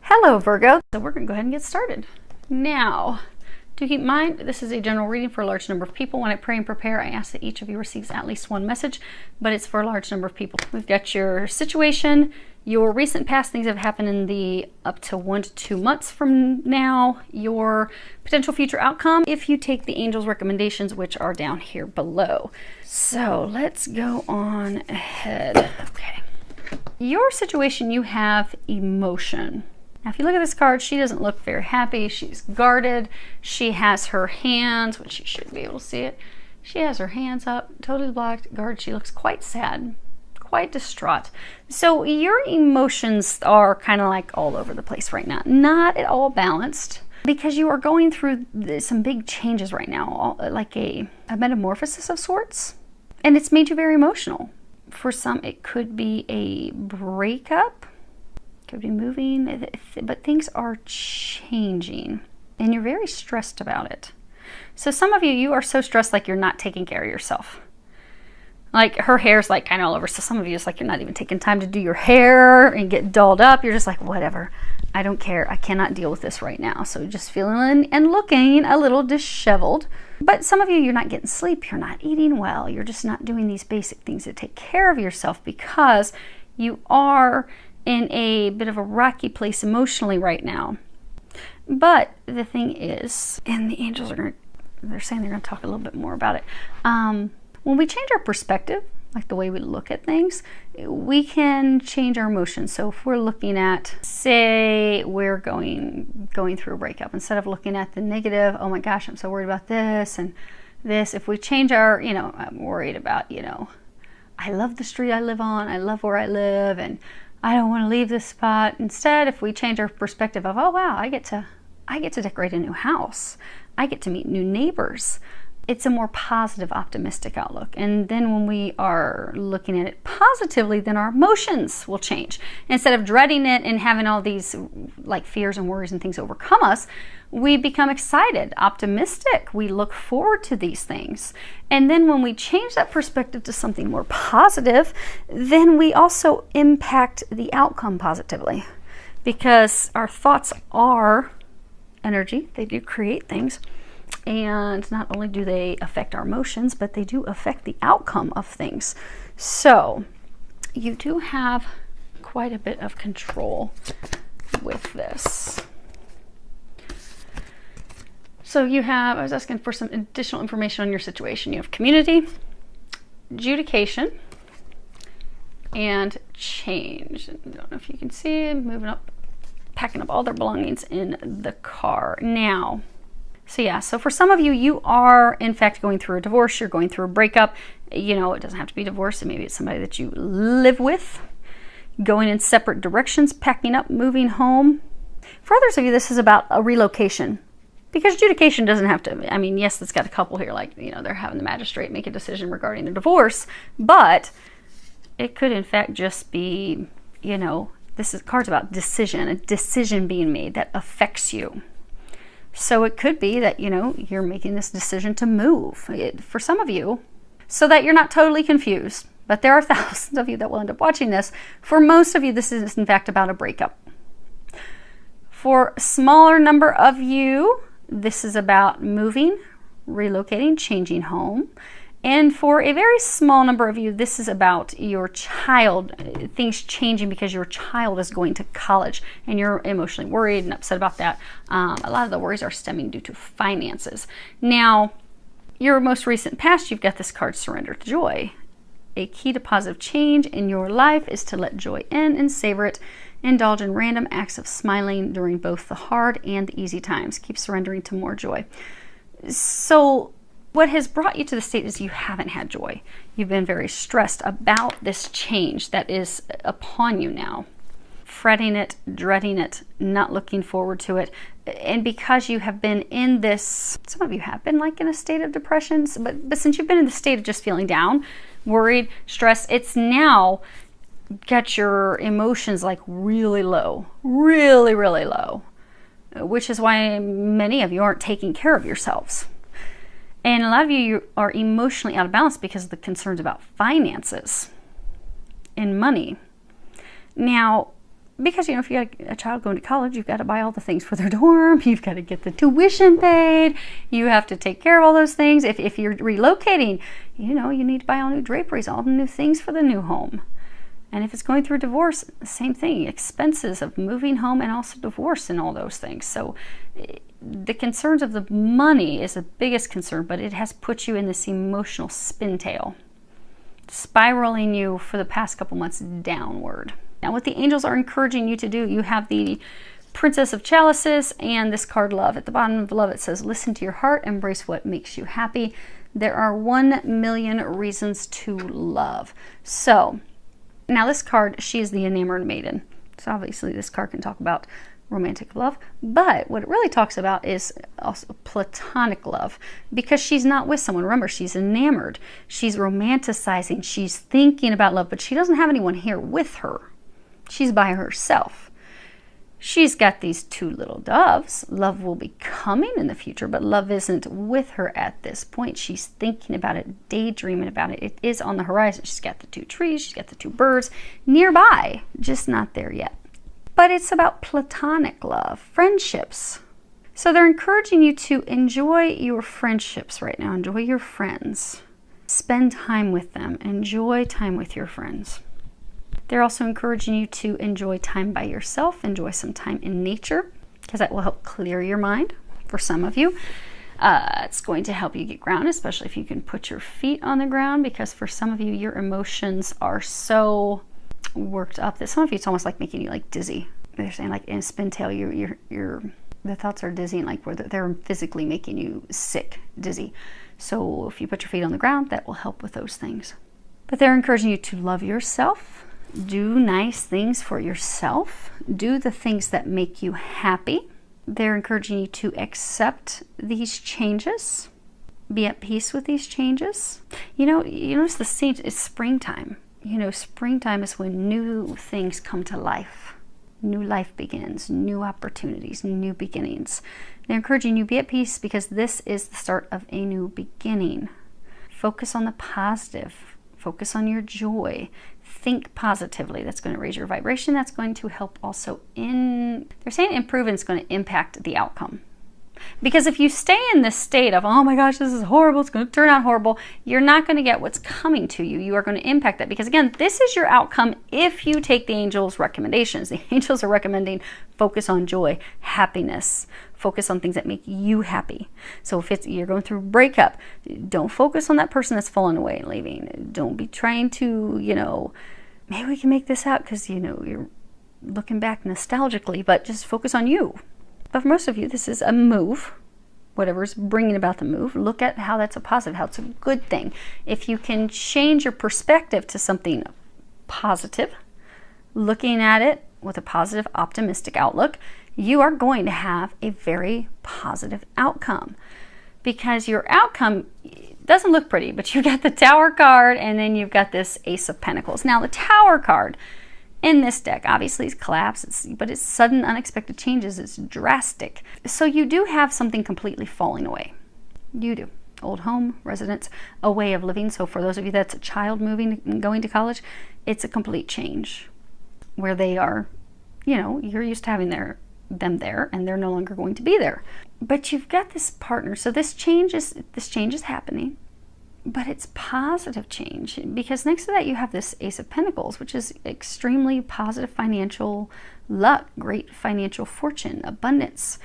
Hello, Virgo. So we're going to go ahead and get started. Now, do keep in mind, this is a general reading for a large number of people. When I pray and prepare, I ask that each of you receives at least one message, but it's for a large number of people. We've got your situation, your recent past things that have happened in the up to 1 to 2 months from now, your potential future outcome if you take the angels' recommendations, which are down here below. So let's go on ahead. Okay. Your situation, you have emotion. Now, if you look at this card, she doesn't look very happy. She's guarded. She has her hands, which you should be able to see it. She has her hands up, totally blocked, guarded. She looks quite sad, quite distraught. So your emotions are kind of like all over the place right now. Not at all balanced because you are going through some big changes right now, like a metamorphosis of sorts. And it's made you very emotional. For some, it could be a breakup. Could be moving, but things are changing and you're very stressed about it. So some of you are so stressed like you're not taking care of yourself. Like her hair's like kind of all over. So some of you, it's like you're not even taking time to do your hair and get dolled up. You're just like, whatever, I don't care. I cannot deal with this right now. So just feeling and looking a little disheveled. But some of you, you're not getting sleep. You're not eating well. You're just not doing these basic things to take care of yourself because you are in a bit of a rocky place emotionally right now. But the thing is, and the angels they're saying they're going to talk a little bit more about it. When we change our perspective, like the way we look at things, we can change our emotions. So if we're looking at, say, we're going through a breakup, instead of looking at the negative, oh my gosh, I'm so worried about this and this, if we change our, I'm worried about, I love the street I live on, I love where I live, and I don't want to leave this spot. Instead, if we change our perspective of, oh wow, I get to decorate a new house. I get to meet new neighbors. It's a more positive, optimistic outlook. And then when we are looking at it positively, then our emotions will change. Instead of dreading it and having all these like fears and worries and things overcome us, we become excited, optimistic. We look forward to these things. And then when we change that perspective to something more positive, then we also impact the outcome positively. Because our thoughts are energy. They do create things. And not only do they affect our emotions, but they do affect the outcome of things. So you do have quite a bit of control with this. So you have, I was asking for some additional information on your situation. You have community, adjudication, and change. I don't know if you can see, moving up, packing up all their belongings in the car. Now, so for some of you, you are in fact going through a divorce, you're going through a breakup. It doesn't have to be divorce, and maybe it's somebody that you live with, going in separate directions, packing up, moving home. For others of you, this is about a relocation. Because adjudication doesn't have to, yes, it's got a couple here, like, they're having the magistrate make a decision regarding the divorce, but it could in fact just be, this is cards about decision, a decision being made that affects you. So it could be that, you're making this decision to move for some of you so that you're not totally confused. But there are thousands of you that will end up watching this. For most of you, this is in fact about a breakup. For a smaller number of you, this is about moving, relocating, changing home. And for a very small number of you, this is about your child, things changing because your child is going to college and you're emotionally worried and upset about that. A lot of the worries are stemming due to finances. Now, your most recent past, you've got this card, Surrender to Joy. A key to positive change in your life is to let joy in and savor it. Indulge in random acts of smiling during both the hard and the easy times. Keep surrendering to more joy. So what has brought you to the state is you haven't had joy. You've been very stressed about this change that is upon you now. Fretting it, dreading it, not looking forward to it. And because you have been in this, some of you have been like in a state of depression, but since you've been in the state of just feeling down, worried, stressed, it's now got your emotions like really low, really, really low, which is why many of you aren't taking care of yourselves. And a lot of you are emotionally out of balance because of the concerns about finances and money. Now, Because, you know, if you got a child going to college, you've got to buy all the things for their dorm. You've got to get the tuition paid. You have to take care of all those things. If you're relocating, you know, you need to buy all new draperies, all the new things for the new home. And if it's going through a divorce, same thing. Expenses of moving home and also divorce and all those things. So the concerns of the money is the biggest concern, but it has put you in this emotional spin tail, spiraling you for the past couple months downward. Now, what the angels are encouraging you to do, you have the Princess of Chalices and this card, Love. At the bottom of Love, it says, listen to your heart, embrace what makes you happy. There are 1,000,000 reasons to love. So, now this card, she is the enamored maiden. So obviously this card can talk about romantic love, but what it really talks about is also platonic love, because she's not with someone. Remember, she's enamored. She's romanticizing. She's thinking about love, but she doesn't have anyone here with her. She's by herself. She's got these 2 little doves. Love will be coming in the future, but love isn't with her at this point. She's thinking about it, daydreaming about it. It is on the horizon. She's got the 2 trees. She's got the 2 birds nearby, just not there yet. But it's about platonic love, friendships. So they're encouraging you to enjoy your friendships right now. Enjoy your friends. Spend time with them. Enjoy time with your friends. They're also encouraging you to enjoy time by yourself, enjoy some time in nature, because that will help clear your mind for some of you. It's going to help you get grounded, especially if you can put your feet on the ground, because for some of you, your emotions are so worked up that some of you, it's almost like making you like dizzy. They're saying like in a spin tail, the thoughts are dizzying, like where they're physically making you sick, dizzy. So if you put your feet on the ground, that will help with those things. But they're encouraging you to love yourself. Do nice things for yourself. Do the things that make you happy. They're encouraging you to accept these changes. Be at peace with these changes. You know, you notice the scene is springtime. You know, springtime is when new things come to life. New life begins, new opportunities, new beginnings. They're encouraging you to be at peace because this is the start of a new beginning. Focus on the positive. Focus on your joy. Think positively. That's going to raise your vibration. That's going to help also they're saying improve, and it's going to impact the outcome. Because if you stay in this state of, oh my gosh, this is horrible, it's going to turn out horrible, you're not going to get what's coming to you. You are going to impact that. Because again, this is your outcome if you take the angels' recommendations. The angels are recommending focus on joy, happiness, focus on things that make you happy. So if you're going through a breakup, don't focus on that person that's fallen away and leaving. Don't be trying to, you know, maybe we can make this out because, you know, you're looking back nostalgically, but just focus on you. But for most of you, this is a move. Whatever's bringing about the move, look at how that's a positive, how it's a good thing. If you can change your perspective to something positive, looking at it with a positive, optimistic outlook, you are going to have a very positive outcome. Because your outcome doesn't look pretty, but you've got the Tower card and then you've got this Ace of Pentacles. Now the Tower card in this deck obviously is collapse, but it's sudden, unexpected changes. It's drastic. So you do have something completely falling away. You do. Old home, residence, a way of living. So for those of you that's a child moving and going to college, it's a complete change where they are, you know, you're used to having them there and they're no longer going to be there. But you've got this partner. So this change is happening. But it's positive change, because next to that you have this Ace of Pentacles, which is extremely positive financial luck, great financial fortune, abundance.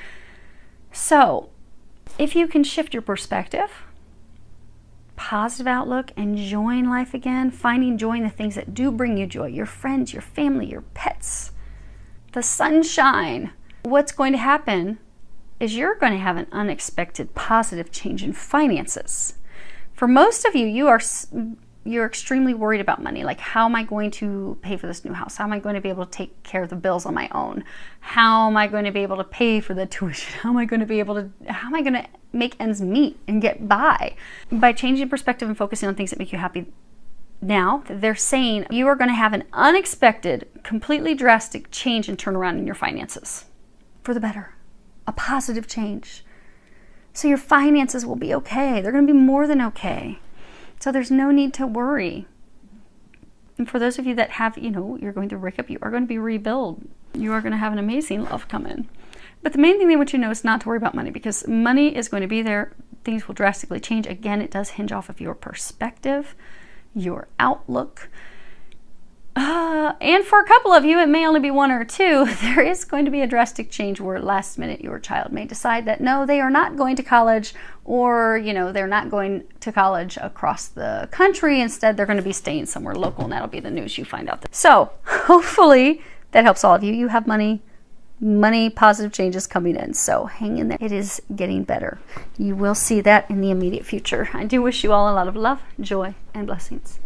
So if you can shift your perspective, positive outlook, enjoying life again, finding joy in the things that do bring you joy, your friends, your family, your pets, the sunshine, what's going to happen is you're going to have an unexpected positive change in finances. For most of you, you're extremely worried about money. Like, how am I going to pay for this new house? How am I going to be able to take care of the bills on my own? How am I going to be able to pay for the tuition? How am I going to make ends meet and get by? By changing perspective and focusing on things that make you happy now, they're saying you are going to have an unexpected, completely drastic change and turnaround in your finances for the better. A positive change. So your finances will be okay. They're going to be more than okay. So there's no need to worry. And for those of you that have, you're going through a breakup, you are going to be rebuilt. You are going to have an amazing love come in. But the main thing they want you to know is not to worry about money, because money is going to be there. Things will drastically change. Again, it does hinge off of your perspective, your outlook. And for a couple of you, it may only be one or two, there is going to be a drastic change where last minute your child may decide that no, they are not going to college, or, you know, they're not going to college across the country. Instead, they're going to be staying somewhere local, and that'll be the news you find out. So hopefully that helps all of you. You have money, positive changes coming in. So hang in there. It is getting better. You will see that in the immediate future. I do wish you all a lot of love, joy, and blessings.